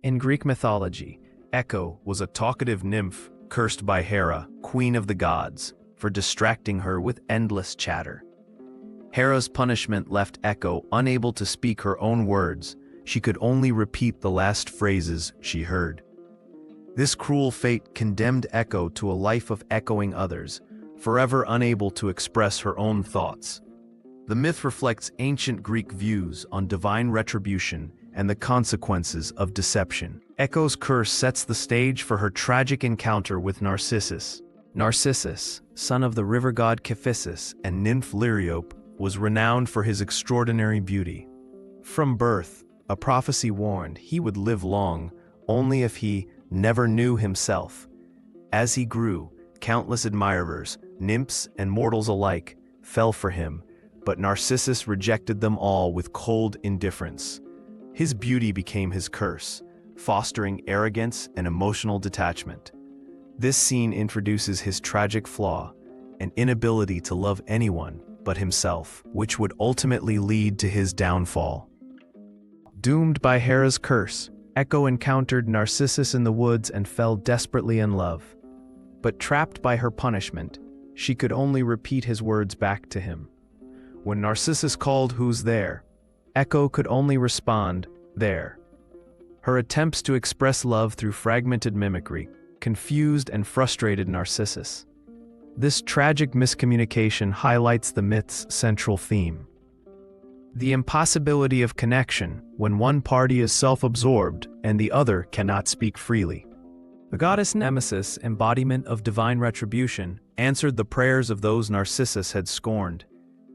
In Greek mythology, Echo was a talkative nymph cursed by Hera, queen of the gods, for distracting her with endless chatter. Hera's punishment left Echo unable to speak her own words. She could only repeat the last phrases she heard. This cruel fate condemned Echo to a life of echoing others, forever unable to express her own thoughts. The myth reflects ancient Greek views on divine retribution and the consequences of deception. Echo's curse sets the stage for her tragic encounter with Narcissus. Narcissus, son of the river god Cephissus and nymph Liriope, was renowned for his extraordinary beauty. From birth, a prophecy warned he would live long, only if he never knew himself. As he grew, countless admirers, nymphs and mortals alike, fell for him, but Narcissus rejected them all with cold indifference. His beauty became his curse, fostering arrogance and emotional detachment. This scene introduces his tragic flaw, an inability to love anyone but himself, which would ultimately lead to his downfall. Doomed by Hera's curse, Echo encountered Narcissus in the woods and fell desperately in love. But trapped by her punishment, she could only repeat his words back to him. When Narcissus called, "Who's there?" Echo could only respond, "There." Her attempts to express love through fragmented mimicry confused and frustrated Narcissus. This tragic miscommunication highlights the myth's central theme: the impossibility of connection when one party is self-absorbed and the other cannot speak freely. The goddess Nemesis, embodiment of divine retribution, answered the prayers of those Narcissus had scorned.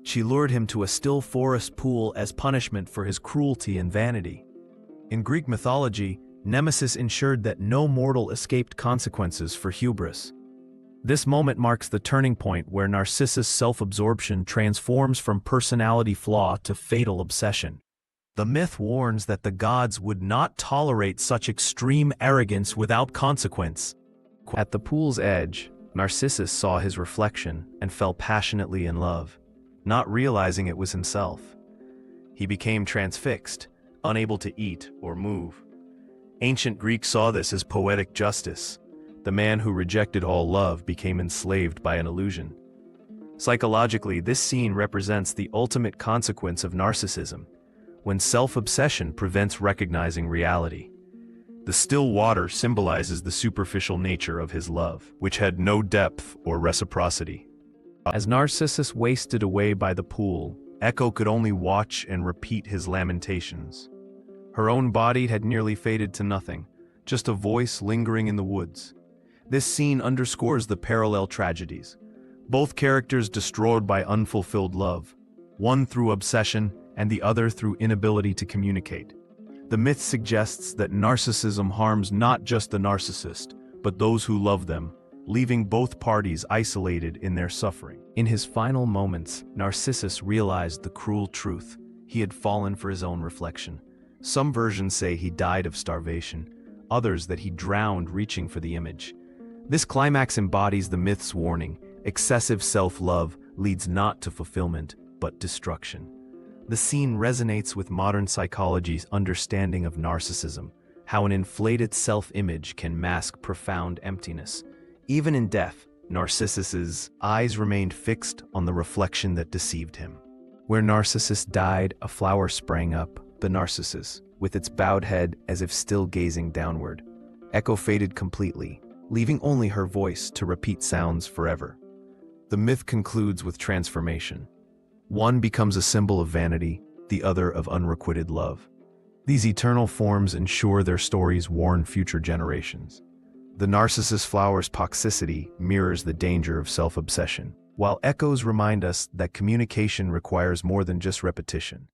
She lured him to a still forest pool as punishment for his cruelty and vanity. In Greek mythology, Nemesis ensured that no mortal escaped consequences for hubris. This moment marks the turning point where Narcissus' self-absorption transforms from personality flaw to fatal obsession. The myth warns that the gods would not tolerate such extreme arrogance without consequence. At the pool's edge, Narcissus saw his reflection and fell passionately in love, not realizing it was himself. He became transfixed, unable to eat or move. Ancient Greeks saw this as poetic justice. The man who rejected all love became enslaved by an illusion. Psychologically, this scene represents the ultimate consequence of narcissism, when self-obsession prevents recognizing reality. The still water symbolizes the superficial nature of his love, which had no depth or reciprocity. As Narcissus wasted away by the pool, Echo could only watch and repeat his lamentations. Her own body had nearly faded to nothing, just a voice lingering in the woods. This scene underscores the parallel tragedies. Both characters destroyed by unfulfilled love, one through obsession and the other through inability to communicate. The myth suggests that narcissism harms not just the narcissist, but those who love them, leaving both parties isolated in their suffering. In his final moments, Narcissus realized the cruel truth. He had fallen for his own reflection. Some versions say he died of starvation, others that he drowned reaching for the image. This climax embodies the myth's warning: excessive self-love leads not to fulfillment, but destruction. The scene resonates with modern psychology's understanding of narcissism, how an inflated self-image can mask profound emptiness. Even in death, Narcissus's eyes remained fixed on the reflection that deceived him. Where Narcissus died, a flower sprang up, the Narcissus, with its bowed head as if still gazing downward. Echo faded completely, leaving only her voice to repeat sounds forever. The myth concludes with transformation. One becomes a symbol of vanity, the other of unrequited love. These eternal forms ensure their stories warn future generations. The Narcissus flower's toxicity mirrors the danger of self-obsession, while echoes remind us that communication requires more than just repetition.